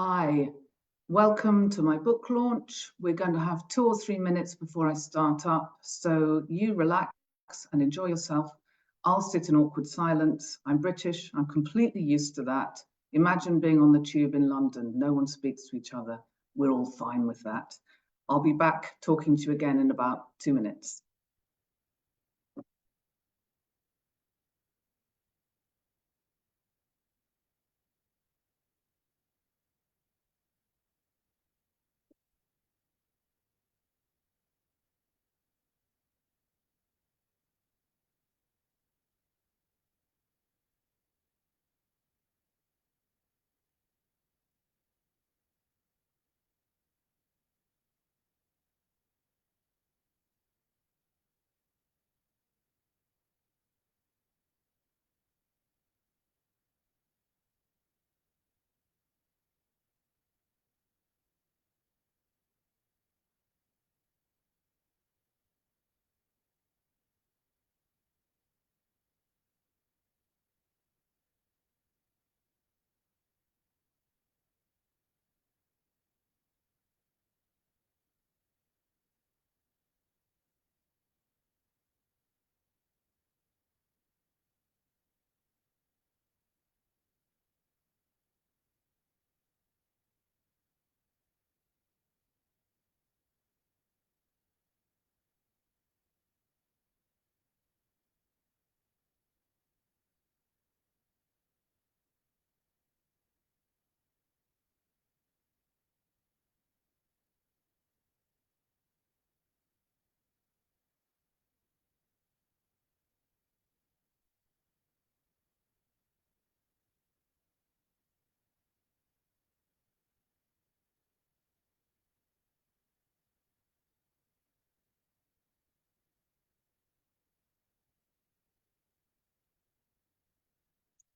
Hi, welcome to my book launch. We're going to have 2 or 3 minutes before I start up, so you relax and enjoy yourself. I'll sit in awkward silence. I'm British, I'm completely used to that. Imagine being on the tube in London, no one speaks to each other. We're all fine with that. I'll be back talking to you again in about 2 minutes.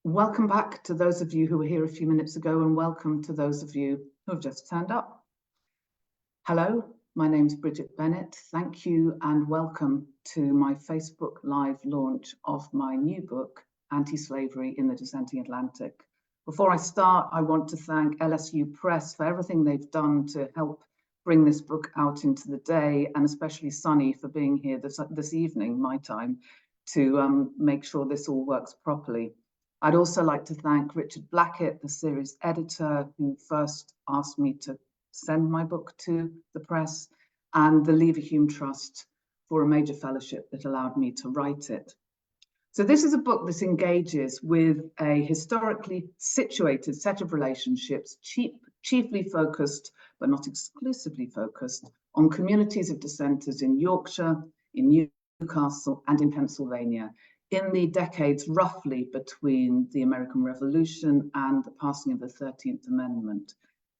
Welcome back to those of you who were here a few minutes ago, and welcome to those of you who have just turned up. Hello, my name's Bridget Bennett. Thank you and welcome to my Facebook Live launch of my new book, Anti-Slavery in the Dissenting Atlantic. Before I start, I want to thank LSU Press for everything they've done to help bring this book out into the day, and especially Sunny for being here this evening, my time, to make sure this all works properly. I'd also like to thank Richard Blackett, the series editor, who first asked me to send my book to the press, and the Leverhulme Trust for a major fellowship that allowed me to write it. So this is a book that engages with a historically situated set of relationships, chiefly focused, but not exclusively focused, on communities of dissenters in Yorkshire, in Newcastle, and in Pennsylvania, in the decades roughly between the American Revolution and the passing of the 13th Amendment.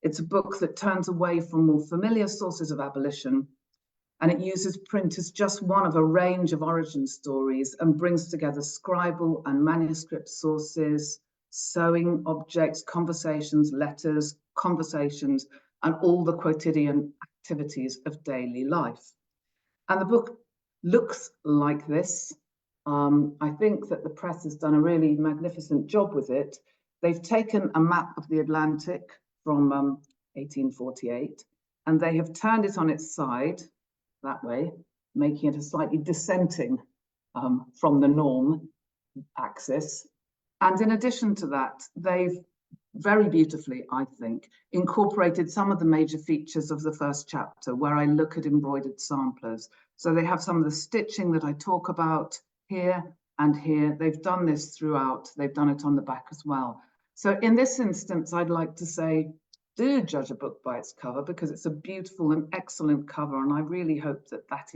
It's a book that turns away from more familiar sources of abolition, and it uses print as just one of a range of origin stories and brings together scribal and manuscript sources, sewing objects, conversations, letters, conversations, and all the quotidian activities of daily life. And the book looks like this. I think that the press has done a really magnificent job with it. They've taken a map of the Atlantic from 1848, and they have turned it on its side that way, making it a slightly dissenting from the norm axis. And in addition to that, they've very beautifully, I think, incorporated some of the major features of the first chapter, where I look at embroidered samplers. So they have some of the stitching that I talk about here and here. They've done this throughout. They've done it on the back as well. So in this instance, I'd like to say, do judge a book by its cover, because it's a beautiful and excellent cover. And I really hope that that's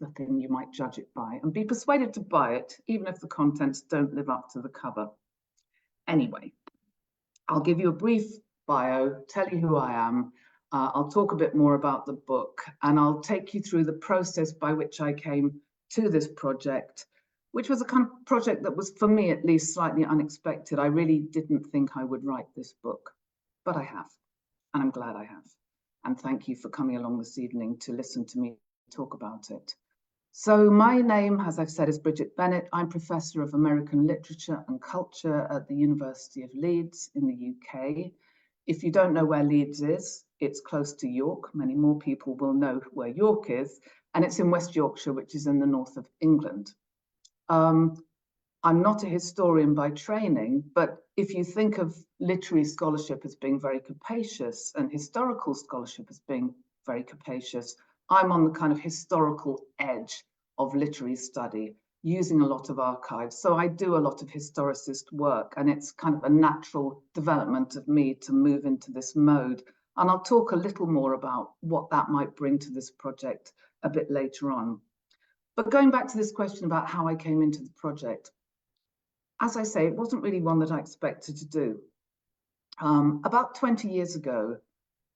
the thing you might judge it by, and be persuaded to buy it, even if the contents don't live up to the cover. Anyway, I'll give you a brief bio, tell you who I am. I'll talk a bit more about the book, and I'll take you through the process by which I came to this project, which was a kind of project that was, for me at least, slightly unexpected. I really didn't think I would write this book, but I have, and I'm glad I have. And thank you for coming along this evening to listen to me talk about it. So my name, as I've said, is Bridget Bennett. I'm Professor of American Literature and Culture at the University of Leeds in the UK. If you don't know where Leeds is, it's close to York. Many more people will know where York is, and it's in West Yorkshire, which is in the north of England. I'm not a historian by training, but if you think of literary scholarship as being very capacious and historical scholarship as being very capacious, I'm on the kind of historical edge of literary study, using a lot of archives. So I do a lot of historicist work, and it's kind of a natural development of me to move into this mode. And I'll talk a little more about what that might bring to this project a bit later on. But going back to this question about how I came into the project, as I say, it wasn't really one that I expected to do. About 20 years ago,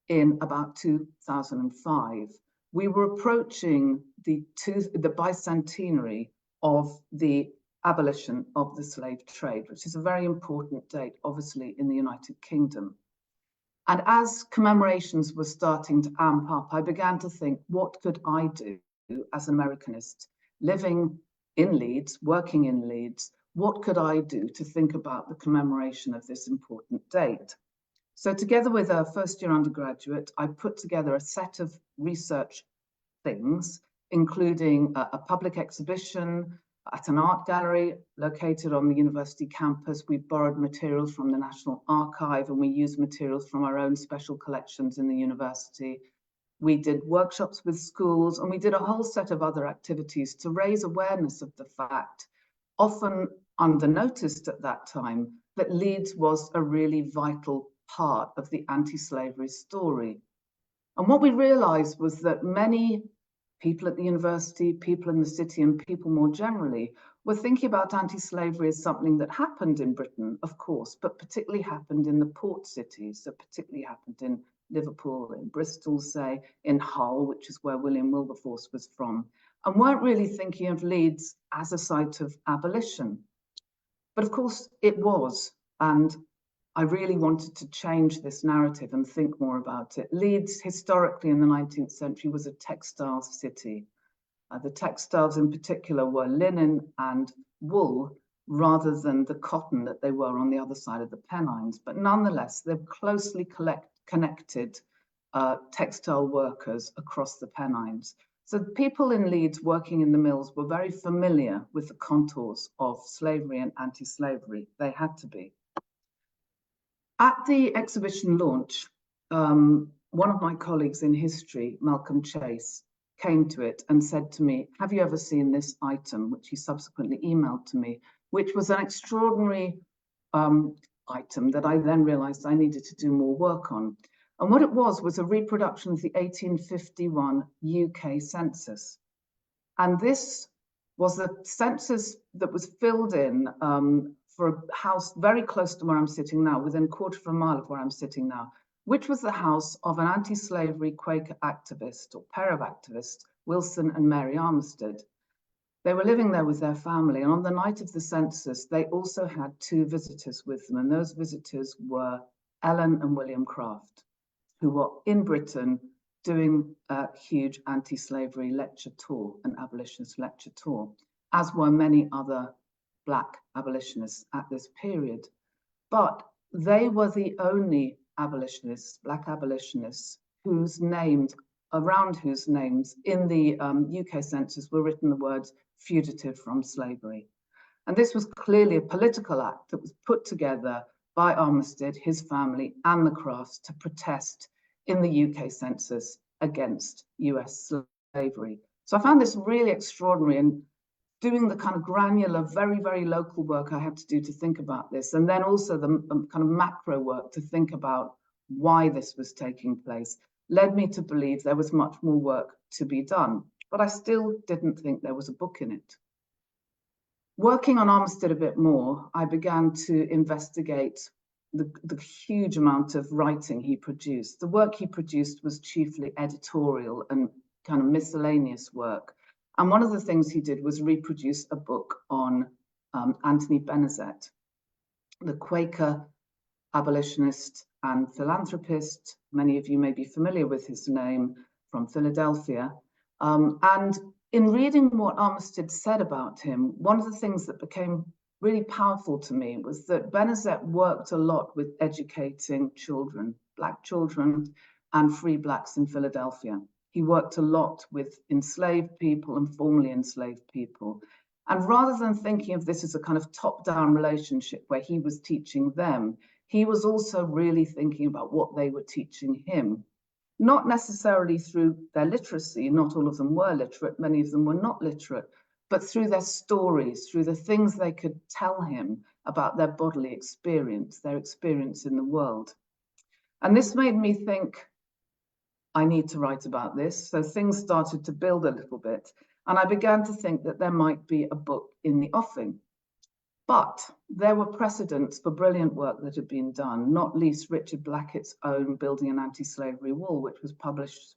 in about 2005, we were approaching the bicentenary of the abolition of the slave trade, which is a very important date, obviously, in the United Kingdom. And as commemorations were starting to amp up, I began to think, what could I do as an Americanist, living in Leeds, working in Leeds? What could I do to think about the commemoration of this important date? So together with a first-year undergraduate, I put together a set of research things, including a public exhibition at an art gallery located on the university campus. We borrowed materials from the National Archive, and we used materials from our own special collections in the university. We did workshops with schools, and we did a whole set of other activities to raise awareness of the fact, often undernoticed at that time, that Leeds was a really vital part of the anti-slavery story. And what we realized was that many people at the university, people in the city, and people more generally were thinking about anti-slavery as something that happened in Britain, of course, but particularly happened in the port cities. So particularly happened in Liverpool, in Bristol, say, in Hull, which is where William Wilberforce was from, and weren't really thinking of Leeds as a site of abolition. But of course it was, and I really wanted to change this narrative and think more about it. Leeds, historically in the 19th century, was a textile city. The textiles in particular were linen and wool, rather than the cotton that they were on the other side of the Pennines. But nonetheless, they're closely connected textile workers across the Pennines. So people in Leeds working in the mills were very familiar with the contours of slavery and anti-slavery. They had to be. At the exhibition launch, one of my colleagues in history, Malcolm Chase, came to it and said to me, have you ever seen this item, which he subsequently emailed to me, which was an extraordinary item that I then realized I needed to do more work on. And what it was a reproduction of the 1851 UK census. And this was a census that was filled in for a house very close to where I'm sitting now, within a quarter of a mile of where I'm sitting now, which was the house of an anti-slavery Quaker activist, or pair of activists, Wilson and Mary Armistead. They were living there with their family, and on the night of the census, they also had two visitors with them, and those visitors were Ellen and William Craft, who were in Britain doing a huge anti-slavery lecture tour, an abolitionist lecture tour, as were many other Black abolitionists at this period. But they were the only abolitionists, Black abolitionists, around whose names in the UK census were written the words fugitive from slavery. And this was clearly a political act that was put together by Armistead, his family, and the Crafts to protest in the UK census against US slavery. So I found this really extraordinary, and doing the kind of granular, very, very local work I had to do to think about this, and then also the kind of macro work to think about why this was taking place, led me to believe there was much more work to be done. But I still didn't think there was a book in it. Working on Armistead a bit more, I began to investigate the huge amount of writing he produced. The work he produced was chiefly editorial and kind of miscellaneous work. And one of the things he did was reproduce a book on Anthony Benezet, the Quaker abolitionist and philanthropist. Many of you may be familiar with his name, from Philadelphia. And in reading what Armistead said about him, one of the things that became really powerful to me was that Benazet worked a lot with educating children, Black children and free Blacks in Philadelphia. He worked a lot with enslaved people and formerly enslaved people. And rather than thinking of this as a kind of top-down relationship where he was teaching them, he was also really thinking about what they were teaching him. Not necessarily through their literacy, not all of them were literate, many of them were not literate, but through their stories, through the things they could tell him about their bodily experience, their experience in the world. And this made me think, I need to write about this. So things started to build a little bit. And I began to think that there might be a book in the offing. But there were precedents for brilliant work that had been done, not least Richard Blackett's own Building an Anti-Slavery Wall, which was published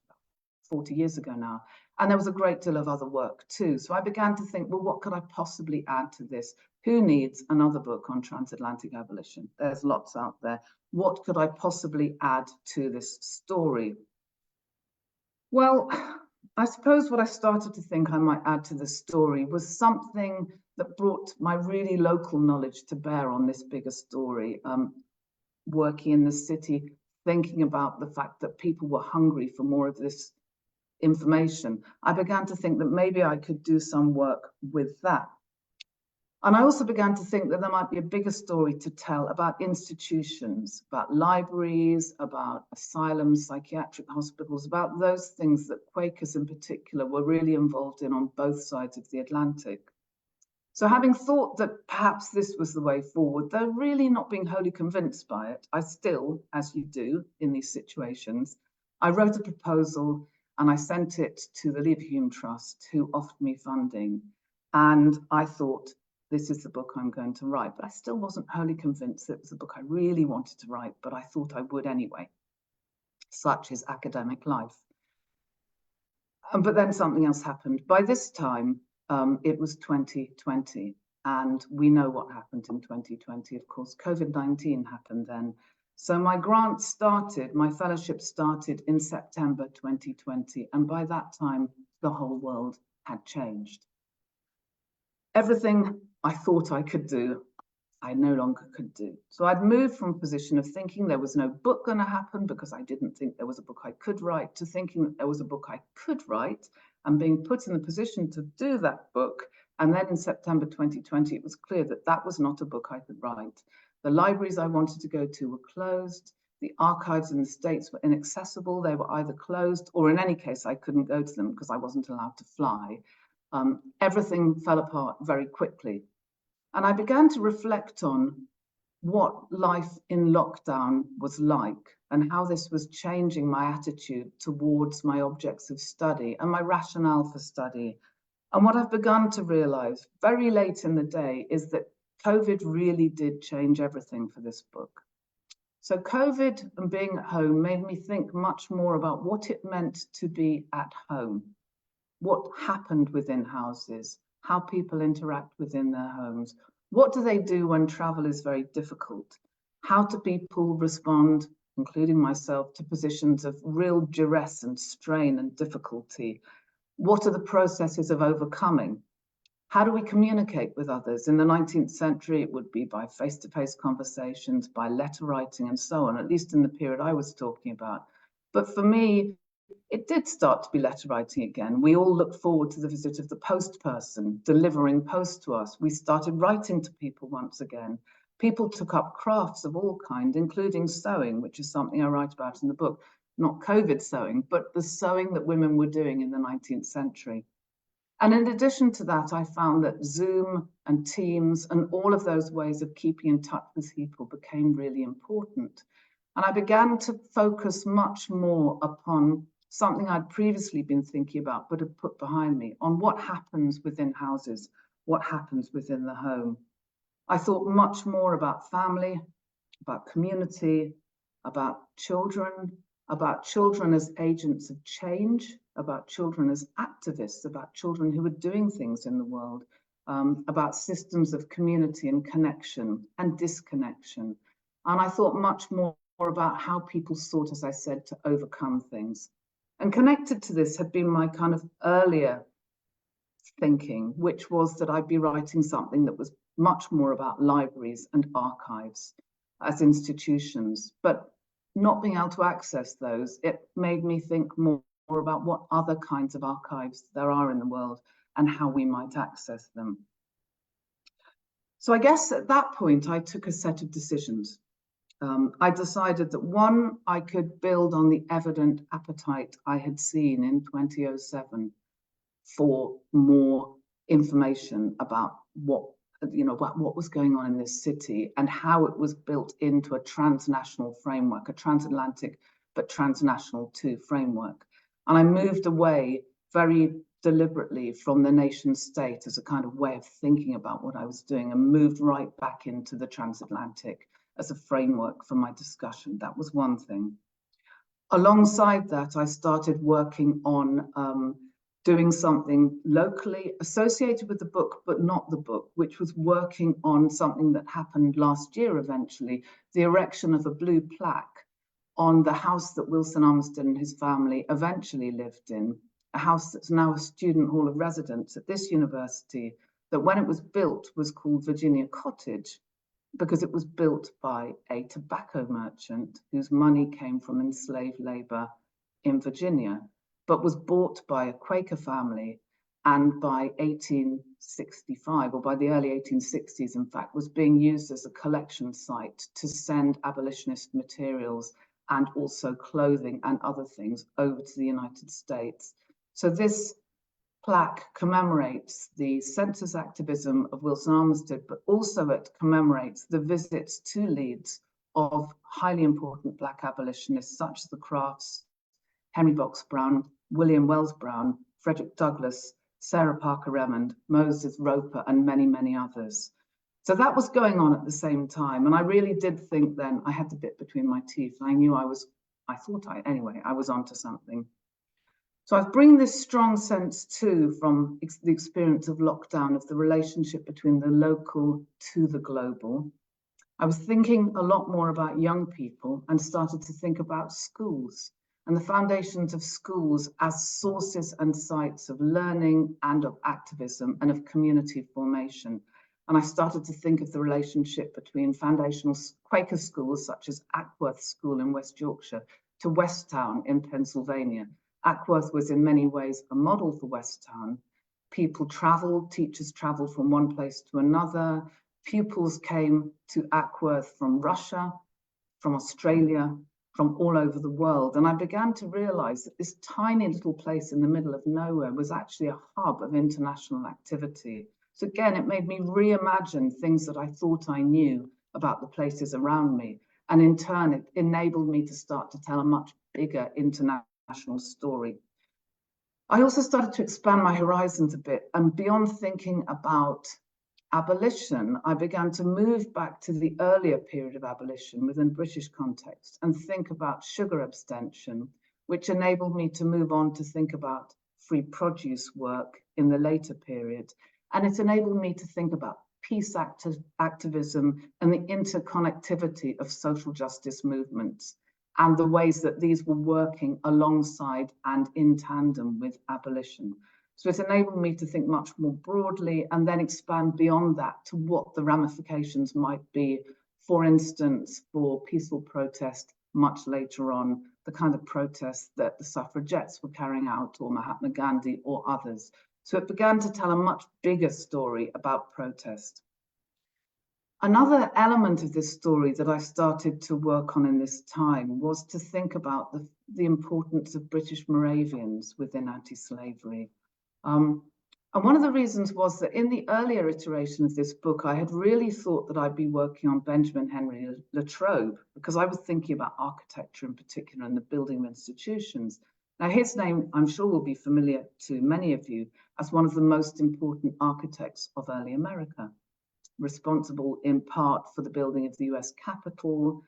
40 years ago now. And there was a great deal of other work too. So I began to think, well, what could I possibly add to this? Who needs another book on transatlantic abolition? There's lots out there. What could I possibly add to this story? Well, I suppose what I started to think I might add to the story was something that brought my really local knowledge to bear on this bigger story. Working in the city, thinking about the fact that people were hungry for more of this information, I began to think that maybe I could do some work with that. And I also began to think that there might be a bigger story to tell about institutions, about libraries, about asylums, psychiatric hospitals, about those things that Quakers in particular were really involved in on both sides of the Atlantic. So having thought that perhaps this was the way forward, though really not being wholly convinced by it, I still, as you do in these situations, I wrote a proposal and I sent it to the Leverhulme Trust, who offered me funding. And I thought, this is the book I'm going to write. But I still wasn't wholly convinced that it was the book I really wanted to write, but I thought I would anyway. Such is academic life. But then something else happened. By this time, it was 2020, and we know what happened in 2020. Of course, COVID-19 happened then. So my grant started, my fellowship started in September 2020, and by that time, the whole world had changed. Everything I thought I could do, I no longer could do. So I'd moved from a position of thinking there was no book going to happen because I didn't think there was a book I could write, to thinking that there was a book I could write and being put in the position to do that book. And then in September 2020, it was clear that that was not a book I could write. The libraries I wanted to go to were closed. The archives in the States were inaccessible. They were either closed or in any case, I couldn't go to them because I wasn't allowed to fly. Everything fell apart very quickly. And I began to reflect on what life in lockdown was like and how this was changing my attitude towards my objects of study and my rationale for study. And what I've begun to realize very late in the day is that COVID really did change everything for this book. So COVID and being at home made me think much more about what it meant to be at home, what happened within houses, how people interact within their homes. What do they do when travel is very difficult? How do people respond, including myself, to positions of real duress and strain and difficulty? What are the processes of overcoming? How do we communicate with others? In the 19th century, it would be by face-to-face conversations, by letter writing and so on, at least in the period I was talking about. But for me, it did start to be letter writing again. We all looked forward to the visit of the post person delivering post to us. We started writing to people once again. People took up crafts of all kinds, including sewing, which is something I write about in the book. Not COVID sewing, but the sewing that women were doing in the 19th century. And in addition to that, I found that Zoom and Teams and all of those ways of keeping in touch with people became really important. And I began to focus much more upon something I'd previously been thinking about, but had put behind me, on what happens within houses, what happens within the home. I thought much more about family, about community, about children as agents of change, about children as activists, about children who are doing things in the world, about systems of community and connection and disconnection. And I thought much more about how people sought, as I said, to overcome things. And connected to this had been my kind of earlier thinking, which was that I'd be writing something that was much more about libraries and archives as institutions, but not being able to access those, it made me think more about what other kinds of archives there are in the world and how we might access them. So I guess at that point, I took a set of decisions. I decided that one, I could build on the evident appetite I had seen in 2007 for more information about what was going on in this city and how it was built into a transnational framework, a transatlantic but transnational too framework. And I moved away very deliberately from the nation state as a kind of way of thinking about what I was doing and moved right back into the transatlantic as a framework for my discussion. That was one thing. Alongside that, I started working on doing something locally associated with the book, but not the book, which was working on something that happened last year eventually, the erection of a blue plaque on the house that Wilson Armistead and his family eventually lived in, a house that's now a student hall of residence at this university, that when it was built was called Virginia Cottage, because it was built by a tobacco merchant whose money came from enslaved labor in Virginia, but was bought by a Quaker family, and by 1865, or by the early 1860s, in fact, was being used as a collection site to send abolitionist materials and also clothing and other things over to the United States. So this plaque commemorates the census activism of Wilson Armistead, but also it commemorates the visits to Leeds of highly important Black abolitionists such as the Crafts, Henry Box Brown, William Wells Brown, Frederick Douglass, Sarah Parker Remond, Moses Roper, and many, many others. So that was going on at the same time. And I really did think then I had the bit between my teeth. I knew I was onto something. So I was bringing this strong sense too from the experience of lockdown of the relationship between the local to the global. I was thinking a lot more about young people and started to think about schools and the foundations of schools as sources and sites of learning and of activism and of community formation. And I started to think of the relationship between foundational Quaker schools such as Ackworth School in West Yorkshire to Westtown in Pennsylvania. Ackworth was in many ways a model for Westtown. People traveled, teachers traveled from one place to another. Pupils came to Ackworth from Russia, from Australia, from all over the world. And I began to realize that this tiny little place in the middle of nowhere was actually a hub of international activity. So again, it made me reimagine things that I thought I knew about the places around me. And in turn, it enabled me to start to tell a much bigger international story. I also started to expand my horizons a bit, and beyond thinking about abolition, I began to move back to the earlier period of abolition within British context and think about sugar abstention, which enabled me to move on to think about free produce work in the later period. And it enabled me to think about peace activism and the interconnectivity of social justice movements and the ways that these were working alongside and in tandem with abolition. So it enabled me to think much more broadly and then expand beyond that to what the ramifications might be, for instance, for peaceful protest much later on, the kind of protests that the suffragettes were carrying out, or Mahatma Gandhi or others. So it began to tell a much bigger story about protest. Another element of this story that I started to work on in this time was to think about the importance of British Moravians within anti-slavery. And one of the reasons was that in the earlier iteration of this book, I had really thought that I'd be working on Benjamin Henry Latrobe, because I was thinking about architecture in particular and the building of institutions. Now, his name, I'm sure, will be familiar to many of you as one of the most important architects of early America, responsible in part for the building of the US Capitol,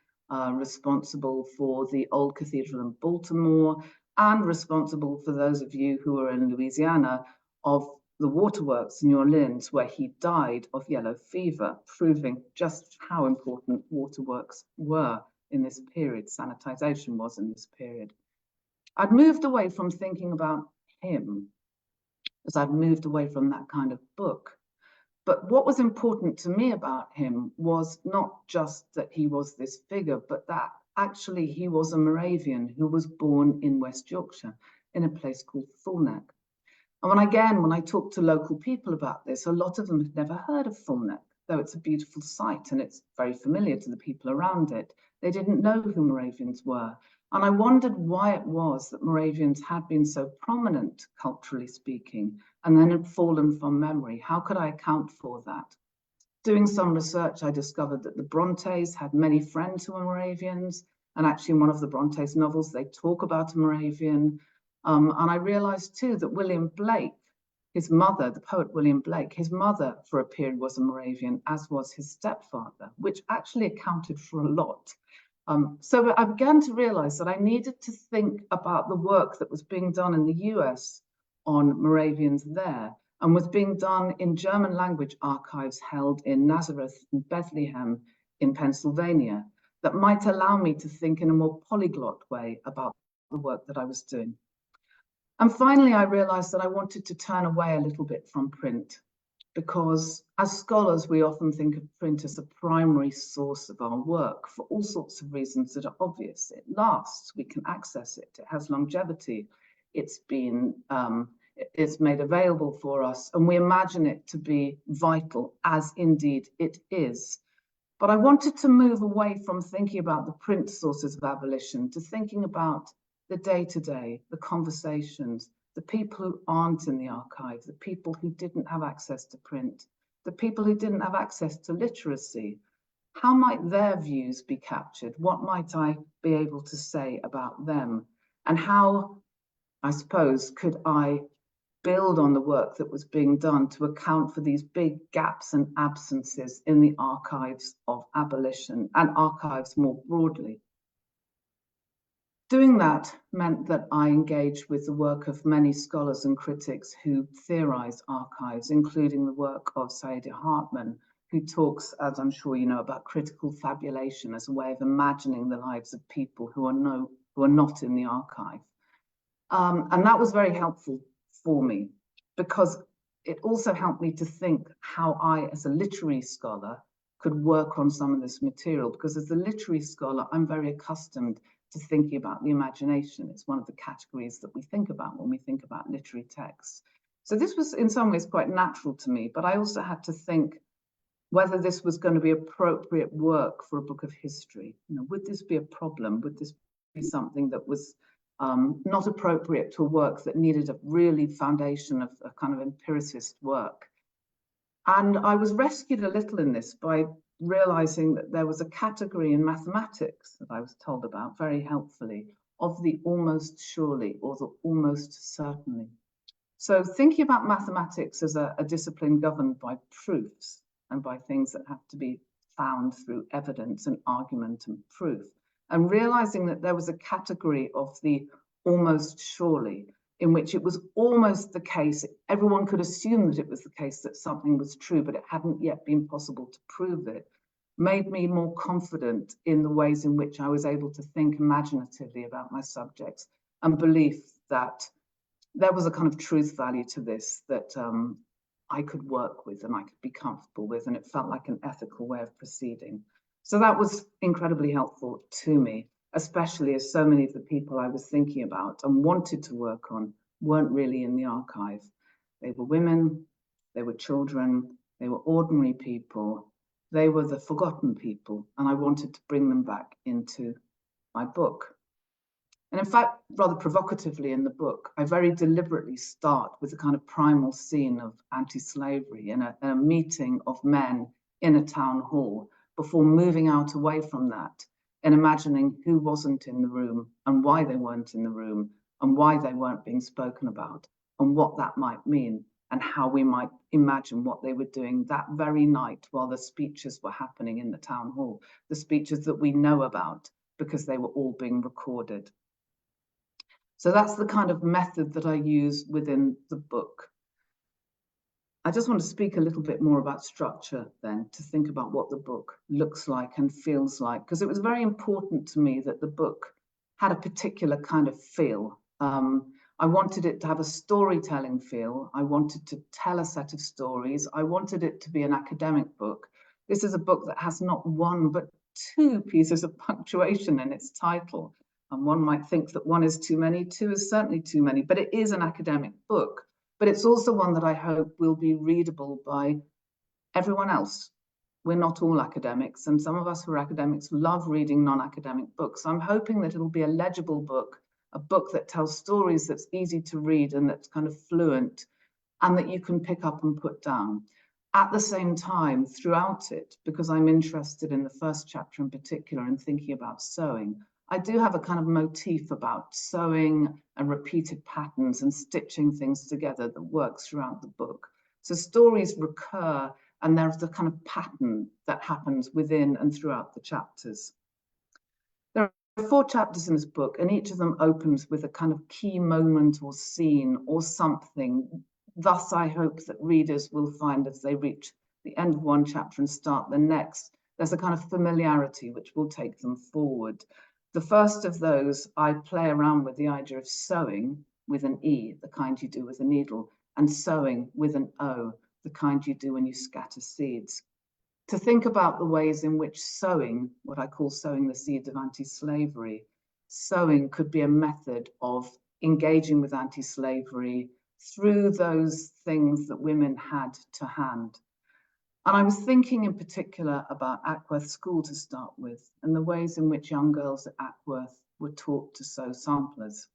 responsible for the old cathedral in Baltimore, and responsible for those of you who are in Louisiana of the waterworks in New Orleans, where he died of yellow fever, proving just how important waterworks were in this period, sanitization was in this period. I'd moved away from thinking about him, as I'd moved away from that kind of book. But what was important to me about him was not just that he was this figure, but that actually he was a Moravian who was born in West Yorkshire in a place called Thorneck. And when I talked to local people about this, a lot of them had never heard of Thorneck, though it's a beautiful site and it's very familiar to the people around it. They didn't know who Moravians were. And I wondered why it was that Moravians had been so prominent, culturally speaking, and then had fallen from memory. How could I account for that? Doing some research, I discovered that the Brontes had many friends who were Moravians. And actually in one of the Brontes novels, they talk about a Moravian. And I realized too that William Blake, his mother, the poet William Blake, his mother for a period was a Moravian, as was his stepfather, which actually accounted for a lot. So I began to realize that I needed to think about the work that was being done in the US on Moravians there and was being done in German language archives held in Nazareth and Bethlehem in Pennsylvania that might allow me to think in a more polyglot way about the work that I was doing. And finally, I realized that I wanted to turn away a little bit from print because as scholars, we often think of print as a primary source of our work for all sorts of reasons that are obvious. It lasts, we can access it, it has longevity, it's made available for us, and we imagine it to be vital, as indeed it is. But I wanted to move away from thinking about the print sources of abolition to thinking about the day-to-day, the conversations, the people who aren't in the archive, the people who didn't have access to print, the people who didn't have access to literacy. How might their views be captured? What might I be able to say about them? And how, I suppose, could I build on the work that was being done to account for these big gaps and absences in the archives of abolition and archives more broadly? Doing that meant that I engaged with the work of many scholars and critics who theorize archives, including the work of Saidiya Hartman, who talks, as I'm sure you know, about critical fabulation as a way of imagining the lives of people who are not in the archive. And that was very helpful for me because it also helped me to think how I, as a literary scholar, could work on some of this material, because as a literary scholar, I'm very accustomed to thinking about the imagination. It's one of the categories that we think about when we think about literary texts. So this was in some ways quite natural to me, but I also had to think whether this was going to be appropriate work for a book of history. You know, would this be a problem? Would this be something that was not appropriate to a work that needed a really foundation of a kind of empiricist work? And I was rescued a little in this by realizing that there was a category in mathematics that I was told about very helpfully of the almost surely or the almost certainly. So thinking about mathematics as a discipline governed by proofs and by things that have to be found through evidence and argument and proof, and realizing that there was a category of the almost surely in which it was almost the case, everyone could assume that it was the case that something was true, but it hadn't yet been possible to prove it, made me more confident in the ways in which I was able to think imaginatively about my subjects and belief that there was a kind of truth value to this that I could work with and I could be comfortable with, and it felt like an ethical way of proceeding. So that was incredibly helpful to me, especially as so many of the people I was thinking about and wanted to work on weren't really in the archive. They were women, they were children, they were ordinary people, they were the forgotten people, and I wanted to bring them back into my book. And in fact, rather provocatively in the book, I very deliberately start with a kind of primal scene of anti-slavery in a meeting of men in a town hall before moving out away from that and imagining who wasn't in the room and why they weren't in the room and why they weren't being spoken about and what that might mean and how we might imagine what they were doing that very night while the speeches were happening in the town hall, the speeches that we know about because they were all being recorded. So that's the kind of method that I use within the book. I just want to speak a little bit more about structure then, to think about what the book looks like and feels like, because it was very important to me that the book had a particular kind of feel. I wanted it to have a storytelling feel. I wanted to tell a set of stories. I wanted it to be an academic book. This is a book that has not one, but two pieces of punctuation in its title. And one might think that one is too many, two is certainly too many, but it is an academic book. But it's also one that I hope will be readable by everyone else. We're not all academics, and some of us who are academics love reading non-academic books. I'm hoping that it'll be a legible book, a book that tells stories that's easy to read and that's kind of fluent, and that you can pick up and put down. At the same time, throughout it, because I'm interested in the first chapter in particular and thinking about sewing, I do have a kind of motif about sewing and repeated patterns and stitching things together that works throughout the book. So stories recur, and there's the kind of pattern that happens within and throughout the chapters. There are 4 chapters in this book, and each of them opens with a kind of key moment or scene or something. Thus, I hope that readers will find as they reach the end of one chapter and start the next, there's a kind of familiarity which will take them forward. The first of those, I play around with the idea of sewing with an E, the kind you do with a needle, and sowing with an O, the kind you do when you scatter seeds. To think about the ways in which sowing, what I call sowing the seeds of anti-slavery, sowing could be a method of engaging with anti-slavery through those things that women had to hand. And I was thinking in particular about Ackworth School to start with, and the ways in which young girls at Ackworth were taught to sew samplers,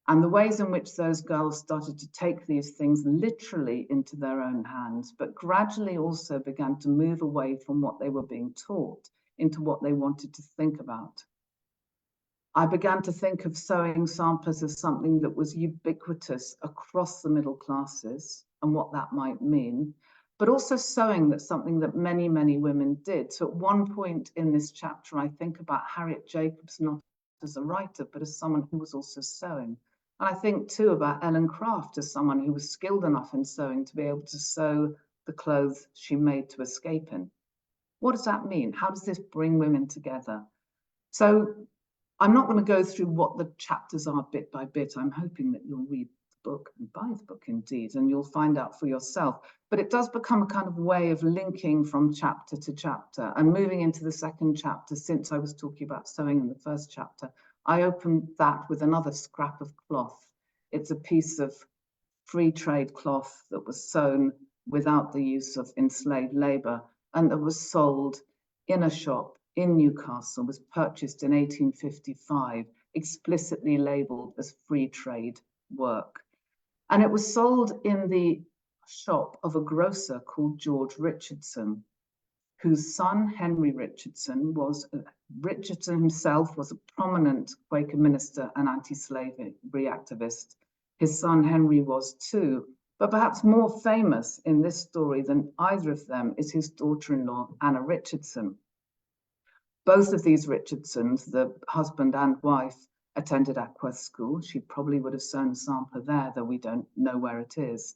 and the ways in which those girls started to take these things literally into their own hands, but gradually also began to move away from what they were being taught into what they wanted to think about. I began to think of sewing samplers as something that was ubiquitous across the middle classes and what that might mean, but also sewing that's something that many, many women did. So at one point in this chapter, I think about Harriet Jacobs, not as a writer, but as someone who was also sewing. And I think too about Ellen Craft as someone who was skilled enough in sewing to be able to sew the clothes she made to escape in. What does that mean? How does this bring women together? So I'm not going to go through what the chapters are bit by bit. I'm hoping that you'll read the book and buy the book indeed, and you'll find out for yourself. But it does become a kind of way of linking from chapter to chapter and moving into the second chapter. Since I was talking about sewing in the first chapter, I opened that with another scrap of cloth. It's a piece of free trade cloth that was sewn without the use of enslaved labor, and that was sold in a shop in Newcastle, was purchased in 1855, explicitly labeled as free trade work. And it was sold in the shop of a grocer called George Richardson, whose son, Henry Richardson, Richardson himself was a prominent Quaker minister and anti-slavery activist. His son, Henry, was too. But perhaps more famous in this story than either of them is his daughter-in-law, Anna Richardson. Both of these Richardsons, the husband and wife, attended Ackworth School. She probably would have sewn a sampler there, though we don't know where it is.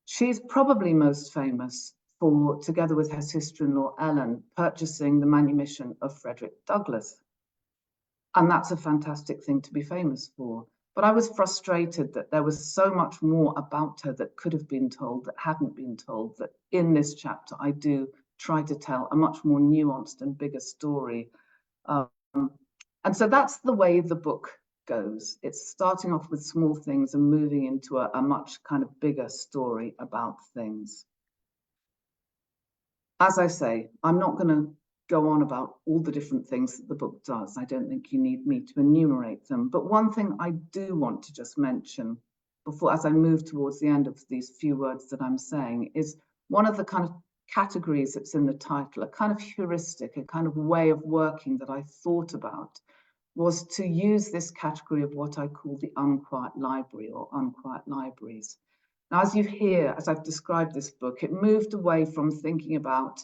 She's probably most famous for, together with her sister-in-law Ellen, purchasing the manumission of Frederick Douglass. And that's a fantastic thing to be famous for. But I was frustrated that there was so much more about her that could have been told, that hadn't been told, that in this chapter I do try to tell a much more nuanced and bigger story. And so that's the way the book goes. It's starting off with small things and moving into a much kind of bigger story about things. As I say, I'm not going to go on about all the different things that the book does. I don't think you need me to enumerate them. But one thing I do want to just mention before, as I move towards the end of these few words that I'm saying, is one of the kind of categories that's in the title, a kind of heuristic, a kind of way of working that I thought about, was to use this category of what I call the unquiet library or unquiet libraries. Now, as you hear, as I've described this book, it moved away from thinking about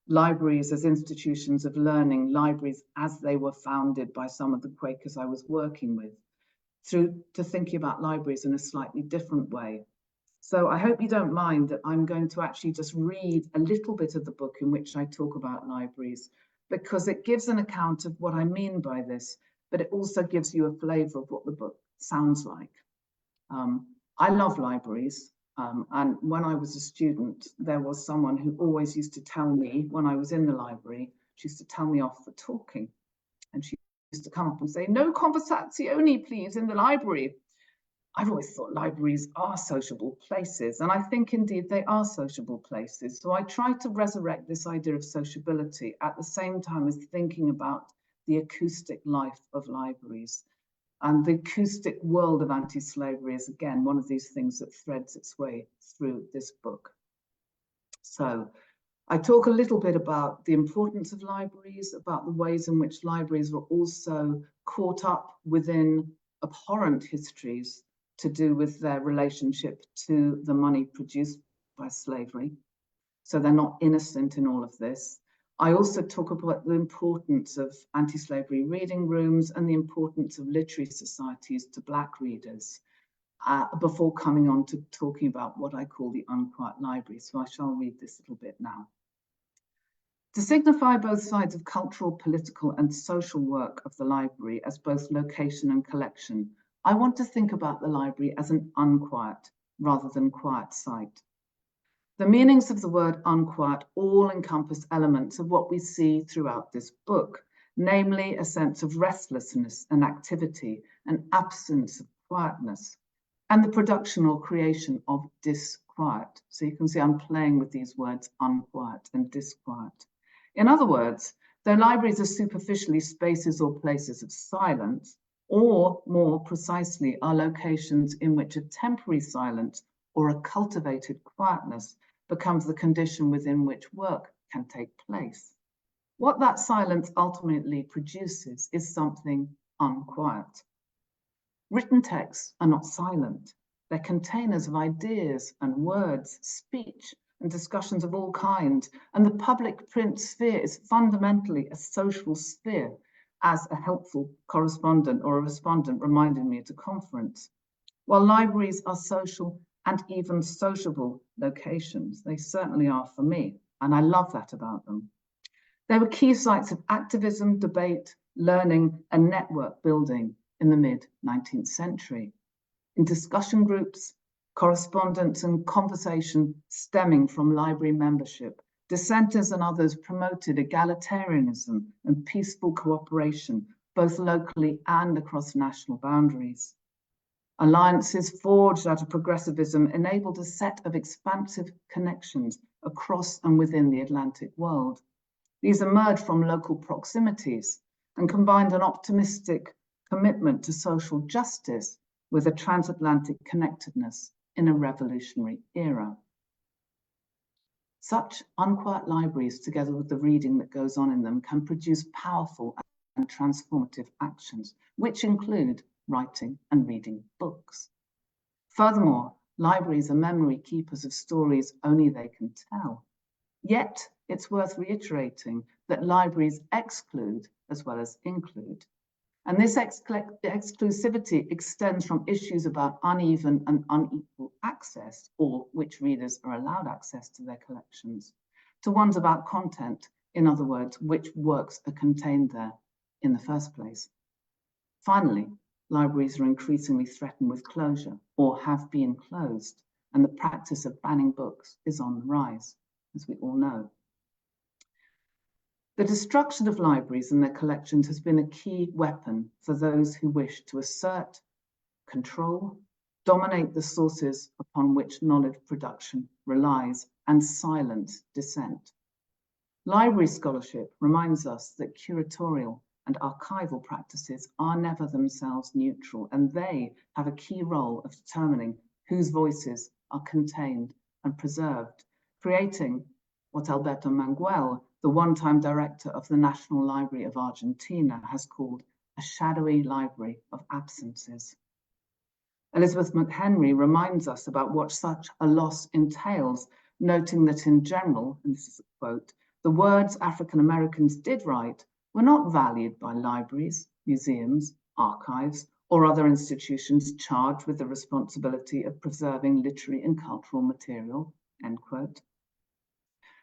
libraries as institutions of learning, libraries as they were founded by some of the Quakers I was working with, through to thinking about libraries in a slightly different way. So I hope you don't mind that I'm going to actually just read a little bit of the book in which I talk about libraries, because it gives an account of what I mean by this, but it also gives you a flavor of what the book sounds like. I love libraries. And when I was a student, there was someone who always used to tell me when I was in the library, she used to tell me off for talking. And she used to come up and say, "No conversazione, please, in the library." I've always thought libraries are sociable places, and I think indeed they are sociable places. So I try to resurrect this idea of sociability at the same time as thinking about the acoustic life of libraries. And the acoustic world of anti-slavery is, again, one of these things that threads its way through this book. So I talk a little bit about the importance of libraries, about the ways in which libraries were also caught up within abhorrent histories to do with their relationship to the money produced by slavery. So they're not innocent in all of this. I also talk about the importance of anti-slavery reading rooms and the importance of literary societies to Black readers before coming on to talking about what I call the unquiet library. So I shall read this little bit now. To signify both sides of cultural, political, and social work of the library as both location and collection, I want to think about the library as an unquiet rather than quiet site. The meanings of the word unquiet all encompass elements of what we see throughout this book, namely a sense of restlessness and activity, an absence of quietness, and the production or creation of disquiet. So you can see I'm playing with these words unquiet and disquiet. In other words, though libraries are superficially spaces or places of silence, or more precisely are locations in which a temporary silence or a cultivated quietness becomes the condition within which work can take place. What that silence ultimately produces is something unquiet. Written texts are not silent. They're containers of ideas and words, speech, and discussions of all kinds. And the public print sphere is fundamentally a social sphere, as a helpful correspondent or a respondent reminded me at a conference. While libraries are social and even sociable locations, they certainly are for me, and I love that about them. They were key sites of activism, debate, learning, and network building in the mid-19th century. In discussion groups, correspondence and conversation stemming from library membership, dissenters and others promoted egalitarianism and peaceful cooperation, both locally and across national boundaries. Alliances forged out of progressivism enabled a set of expansive connections across and within the Atlantic world. These emerged from local proximities and combined an optimistic commitment to social justice with a transatlantic connectedness in a revolutionary era. Such unquiet libraries, together with the reading that goes on in them, can produce powerful and transformative actions, which include writing and reading books. Furthermore, libraries are memory keepers of stories only they can tell. Yet, it's worth reiterating that libraries exclude as well as include. And this exclusivity extends from issues about uneven and unequal access, or which readers are allowed access to their collections, to ones about content, in other words, which works are contained there in the first place. Finally, libraries are increasingly threatened with closure or have been closed, and the practice of banning books is on the rise, as we all know. The destruction of libraries and their collections has been a key weapon for those who wish to assert, control, dominate the sources upon which knowledge production relies, and silence dissent. Library scholarship reminds us that curatorial and archival practices are never themselves neutral, and they have a key role of determining whose voices are contained and preserved, creating what Alberto Manguel, the one-time director of the National Library of Argentina, has called a shadowy library of absences. Elizabeth McHenry reminds us about what such a loss entails, noting that in general, and this is a quote, the words African Americans did write were not valued by libraries, museums, archives, or other institutions charged with the responsibility of preserving literary and cultural material, end quote.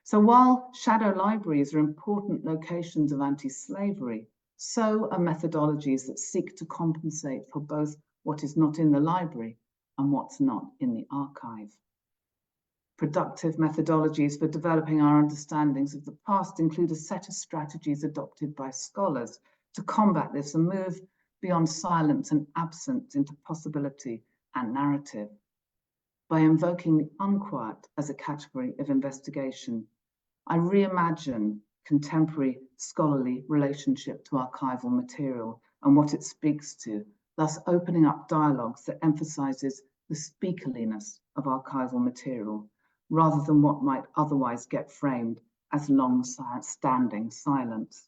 So while shadow libraries are important locations of anti-slavery, so are methodologies that seek to compensate for both what is not in the library and what's not in the archive. Productive methodologies for developing our understandings of the past include a set of strategies adopted by scholars to combat this and move beyond silence and absence into possibility and narrative. By invoking the unquiet as a category of investigation, I reimagine contemporary scholarly relationship to archival material and what it speaks to, thus opening up dialogues that emphasizes the speakerliness of archival material, rather than what might otherwise get framed as long-standing silence.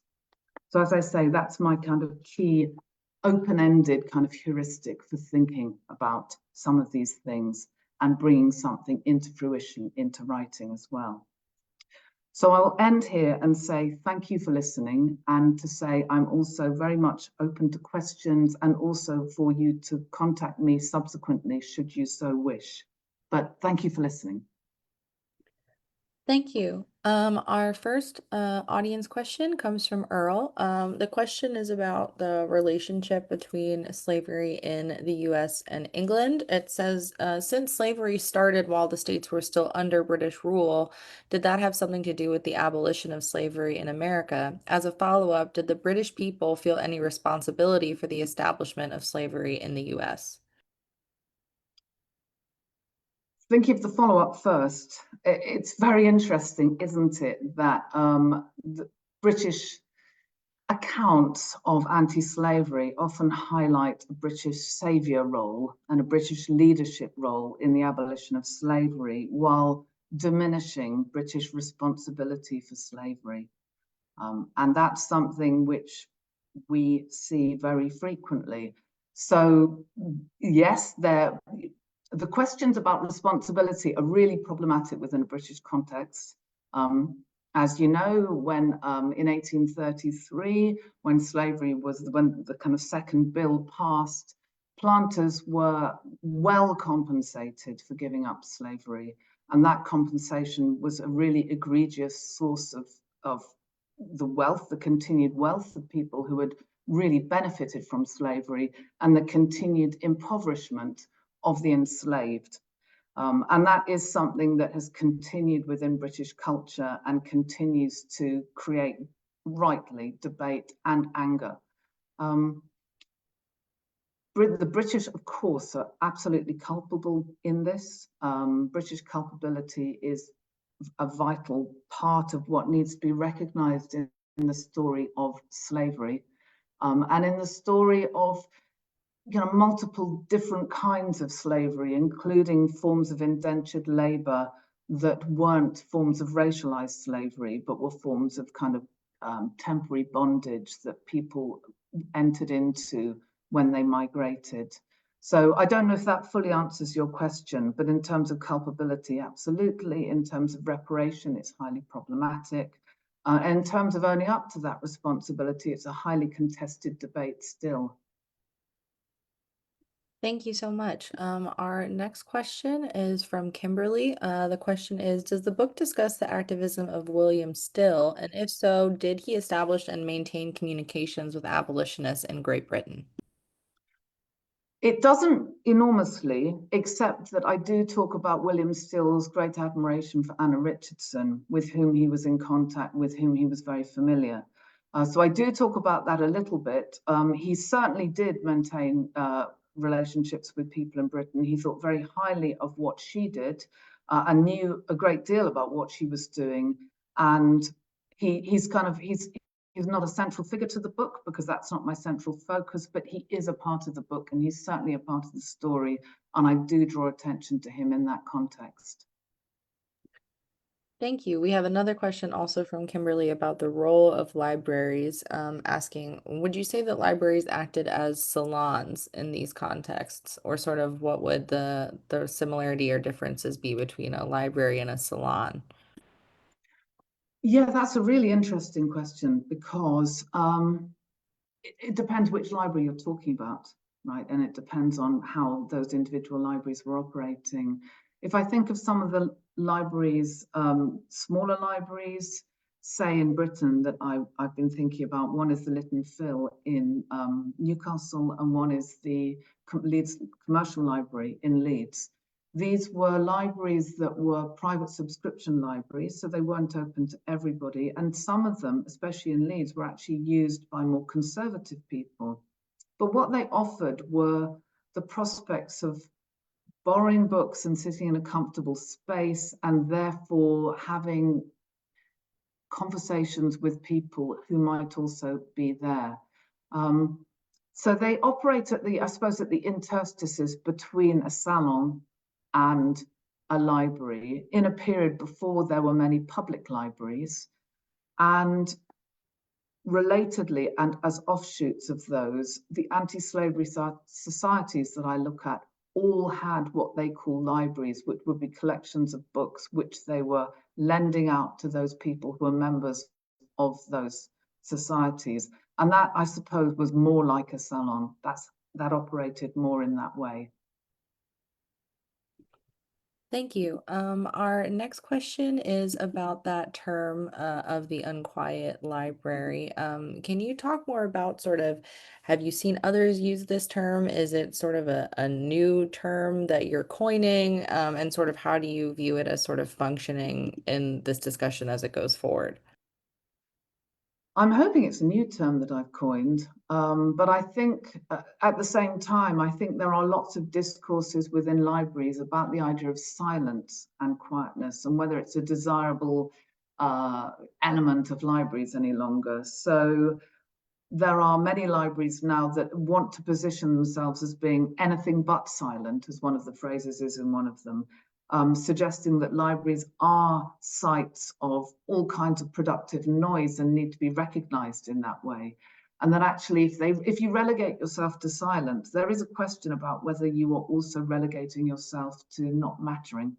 So as I say, that's my kind of key open-ended kind of heuristic for thinking about some of these things and bringing something into fruition, into writing as well. So I'll end here and say thank you for listening, and to say I'm also very much open to questions and also for you to contact me subsequently should you so wish. But thank you for listening. Thank you. Our first audience question comes from Earl. The question is about the relationship between slavery in the US and England. It says, since slavery started while the states were still under British rule, did that have something to do with the abolition of slavery in America? As a follow-up, did the British people feel any responsibility for the establishment of slavery in the US? Thinking of the follow-up first, it's very interesting, isn't it, that the British accounts of anti-slavery often highlight a British saviour role and a British leadership role in the abolition of slavery, while diminishing British responsibility for slavery. And that's something which we see very frequently. So yes, the questions about responsibility are really problematic within a British context. As you know, when in 1833, when the kind of second bill passed, planters were well compensated for giving up slavery. And that compensation was a really egregious source of the wealth, the continued wealth of people who had really benefited from slavery, and the continued impoverishment of the enslaved. And that is something that has continued within British culture and continues to create, rightly, debate and anger. The British, of course, are absolutely culpable in this. British culpability is a vital part of what needs to be recognized in the story of slavery, and in the story of multiple different kinds of slavery, including forms of indentured labor that weren't forms of racialized slavery, but were forms of kind of temporary bondage that people entered into when they migrated. So I don't know if that fully answers your question, but in terms of culpability, absolutely. In terms of reparation, it's highly problematic. In terms of owning up to that responsibility, it's a highly contested debate still. Thank you so much. Our next question is from Kimberly. The question is, does the book discuss the activism of William Still? And if so, did he establish and maintain communications with abolitionists in Great Britain? It doesn't enormously, except that I do talk about William Still's great admiration for Anna Richardson, with whom he was in contact, with whom he was very familiar. So I do talk about that a little bit. He certainly did maintain relationships with people in Britain. He thought very highly of what she did and knew a great deal about what she was doing. And he's not a central figure to the book because that's not my central focus, but he is a part of the book and he's certainly a part of the story. And I do draw attention to him in that context. Thank you. We have another question also from Kimberly about the role of libraries, asking, would you say that libraries acted as salons in these contexts, or sort of what would the similarity or differences be between a library and a salon? Yeah, that's a really interesting question because it depends which library you're talking about, right? And it depends on how those individual libraries were operating. If I think of some of the libraries, smaller libraries, say in Britain that I've been thinking about, one is the Lytton Phil in Newcastle, and one is the Leeds Commercial Library in Leeds. These were libraries that were private subscription libraries, so they weren't open to everybody. And some of them, especially in Leeds, were actually used by more conservative people. But what they offered were the prospects of borrowing books and sitting in a comfortable space, and therefore having conversations with people who might also be there. So they operate at the, I suppose, at the interstices between a salon and a library in a period before there were many public libraries. And relatedly, and as offshoots of those, the anti-slavery societies that I look at all had what they call libraries, which would be collections of books which they were lending out to those people who were members of those societies. And that, I suppose, was more like a salon. That operated more in that way. Thank you. Our next question is about that term of the unquiet library. Can you talk more about have you seen others use this term? Is it sort of a new term that you're coining? And sort of how do you view it as sort of functioning in this discussion as it goes forward? I'm hoping it's a new term that I've coined, but I think at the same time, I think there are lots of discourses within libraries about the idea of silence and quietness and whether it's a desirable element of libraries any longer. So there are many libraries now that want to position themselves as being anything but silent, as one of the phrases is in one of them. Suggesting that libraries are sites of all kinds of productive noise and need to be recognized in that way. And that actually, if you relegate yourself to silence, there is a question about whether you are also relegating yourself to not mattering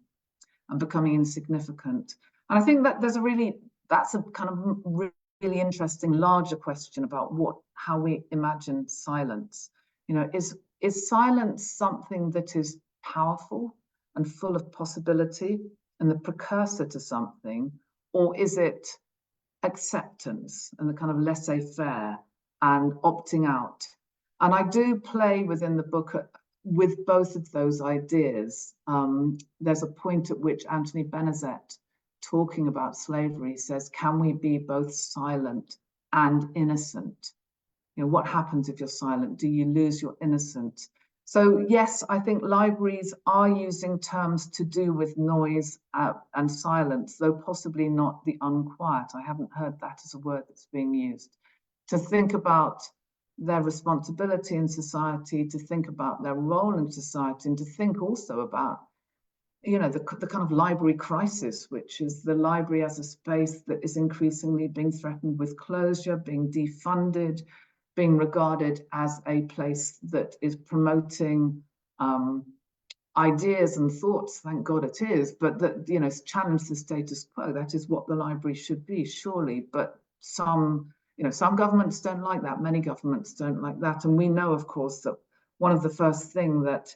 and becoming insignificant. And I think that that's a kind of really interesting larger question about how we imagine silence. Is silence something that is powerful and full of possibility and the precursor to something, or is it acceptance and the kind of laissez-faire and opting out? And I do play within the book with both of those ideas. There's a point at which Anthony Benezet, talking about slavery, says, can we be both silent and innocent? What happens if you're silent? Do you lose your innocence? So yes, I think libraries are using terms to do with noise and silence, though possibly not the unquiet. I haven't heard that as a word that's being used. To think about their responsibility in society, to think about their role in society, and to think also about the kind of library crisis, which is the library as a space that is increasingly being threatened with closure, being defunded, being regarded as a place that is promoting ideas and thoughts, thank God it is, but that, challenge the status quo. That is what the library should be, surely. But some governments don't like that. Many governments don't like that. And we know, of course, that one of the first things that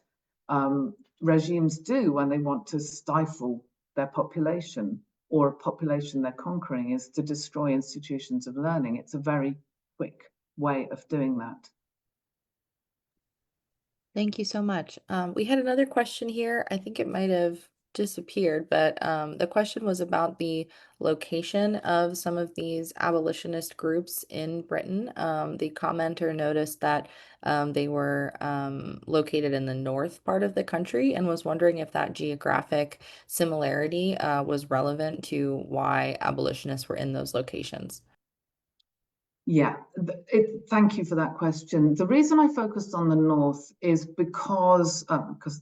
regimes do when they want to stifle their population or a population they're conquering is to destroy institutions of learning. It's a very quick way of doing that. Thank you so much. We had another question here. I think it might have disappeared, but the question was about the location of some of these abolitionist groups in Britain. The commenter noticed that they were located in the north part of the country and was wondering if that geographic similarity was relevant to why abolitionists were in those locations. Yeah, thank you for that question. The reason I focused on the north is because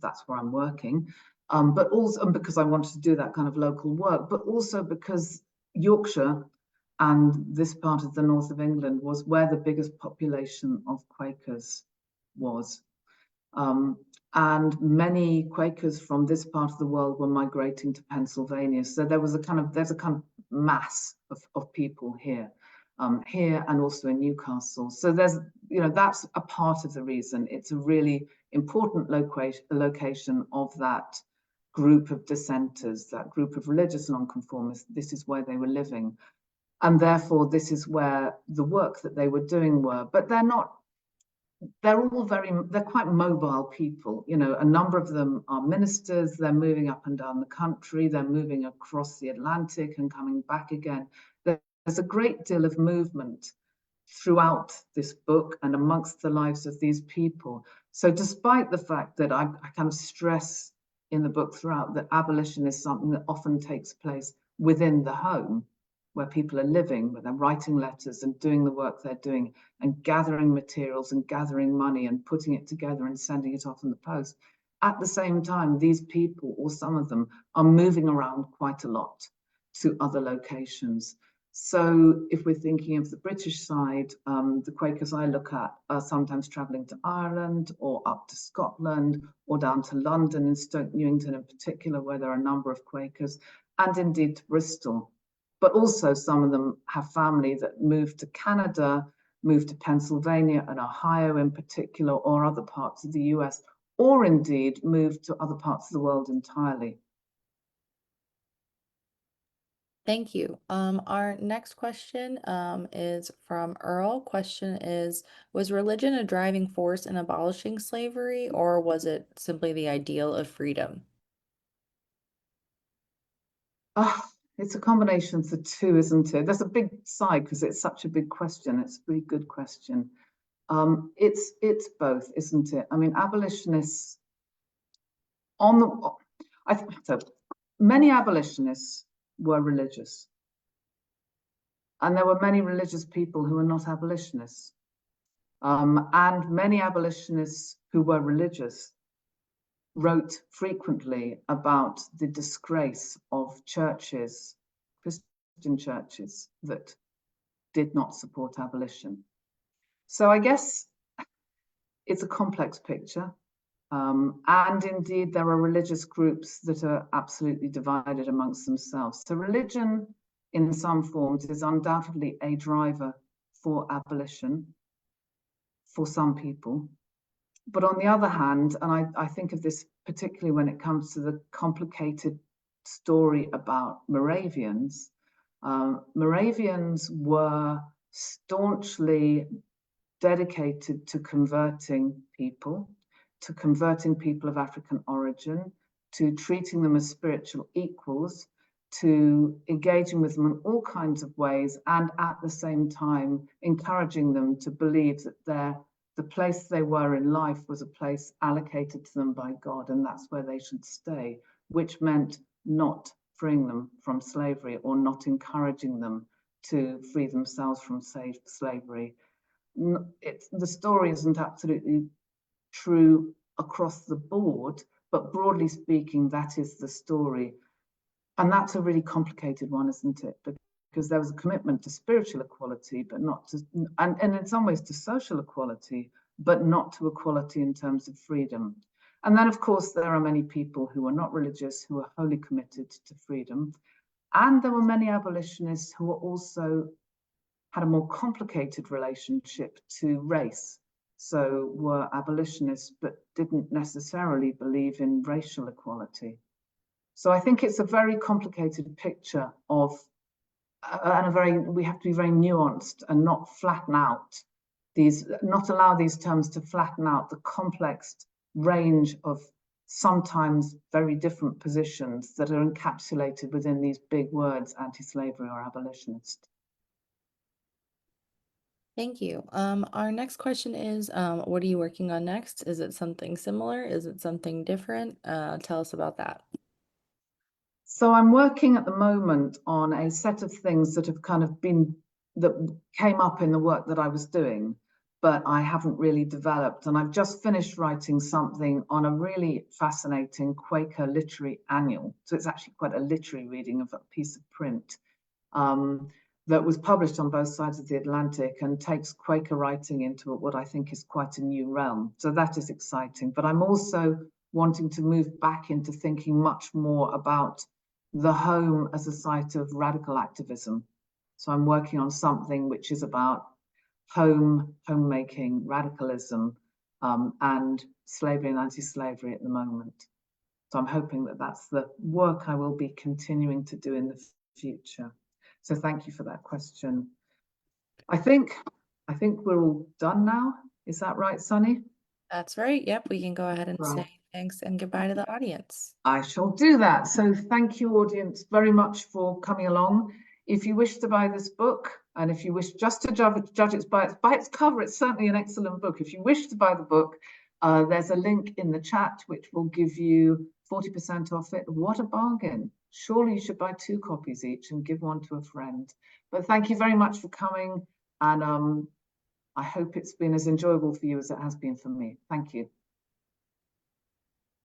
that's where I'm working, but also because I wanted to do that kind of local work, but also because Yorkshire and this part of the north of England was where the biggest population of Quakers was. And many Quakers from this part of the world were migrating to Pennsylvania. So there's a kind of mass of people here. Here and also in Newcastle. So that's a part of the reason. It's a really important location of that group of dissenters, that group of religious nonconformists. This is where they were living. And therefore, this is where the work that they were doing were. But they're not they're quite mobile people. You know, a number of them are ministers. They're moving up and down the country. They're moving across the Atlantic and coming back again. There's a great deal of movement throughout this book and amongst the lives of these people. So despite the fact that I kind of stress in the book throughout that abolition is something that often takes place within the home, where people are living, where they're writing letters and doing the work they're doing and gathering materials and gathering money and putting it together and sending it off in the post. At the same time, these people, or some of them, are moving around quite a lot to other locations. So if we're thinking of the British side, the Quakers I look at are sometimes traveling to Ireland or up to Scotland or down to London and Stoke Newington in particular, where there are a number of Quakers, and indeed to Bristol. But also some of them have family that moved to Canada, moved to Pennsylvania and Ohio in particular, or other parts of the US, or indeed moved to other parts of the world entirely. Thank you. Our next question is from Earl. Question is, was religion a driving force in abolishing slavery, or was it simply the ideal of freedom? It's a combination of the two, isn't it? There's a big side because it's such a big question. It's a really good question. It's both, isn't it? I mean, abolitionists so many abolitionists were religious. And there were many religious people who were not abolitionists. And many abolitionists who were religious wrote frequently about the disgrace of churches, Christian churches, that did not support abolition. So I guess it's a complex picture. And indeed, there are religious groups that are absolutely divided amongst themselves. So religion, in some forms, is undoubtedly a driver for abolition for some people. But on the other hand, and I think of this particularly when it comes to the complicated story about Moravians, Moravians were staunchly dedicated to converting people of African origin, to treating them as spiritual equals, to engaging with them in all kinds of ways, and at the same time encouraging them to believe that the place they were in life was a place allocated to them by God, and that's where they should stay, which meant not freeing them from slavery or not encouraging them to free themselves from slavery. The story isn't absolutely true across the board, but broadly speaking, that is the story. And that's a really complicated one, isn't it? Because there was a commitment to spiritual equality, but not to, and in some ways to social equality, but not to equality in terms of freedom. And then, of course, there are many people who are not religious, who are wholly committed to freedom. And there were many abolitionists who were also had a more complicated relationship to race. So were abolitionists, but didn't necessarily believe in racial equality. So I think it's a very complicated picture of, we have to be very nuanced and not flatten out not allow these terms to flatten out the complex range of sometimes very different positions that are encapsulated within these big words, anti-slavery or abolitionist. Thank you. Our next question is, what are you working on next? Is it something similar? Is it something different? Tell us about that. So I'm working at the moment on a set of things that have kind of that came up in the work that I was doing, but I haven't really developed. And I've just finished writing something on a really fascinating Quaker literary annual. So it's actually quite a literary reading of a piece of print that was published on both sides of the Atlantic and takes Quaker writing into what I think is quite a new realm. So that is exciting. But I'm also wanting to move back into thinking much more about the home as a site of radical activism. So I'm working on something which is about homemaking, radicalism, and slavery and anti-slavery at the moment. So I'm hoping that that's the work I will be continuing to do in the future. So thank you for that question. I think we're all done now. Is that right, Sunny? That's right. Yep, we can go ahead and Right. say thanks and goodbye to the audience. I shall do that. So thank you, audience, very much for coming along. If you wish to buy this book, and if you wish just to judge it by its cover, it's certainly an excellent book. If you wish to buy the book, there's a link in the chat which will give you 40% off it. What a bargain. Surely you should buy 2 copies each and give one to a friend. But thank you very much for coming, and I hope it's been as enjoyable for you as it has been for me. Thank you.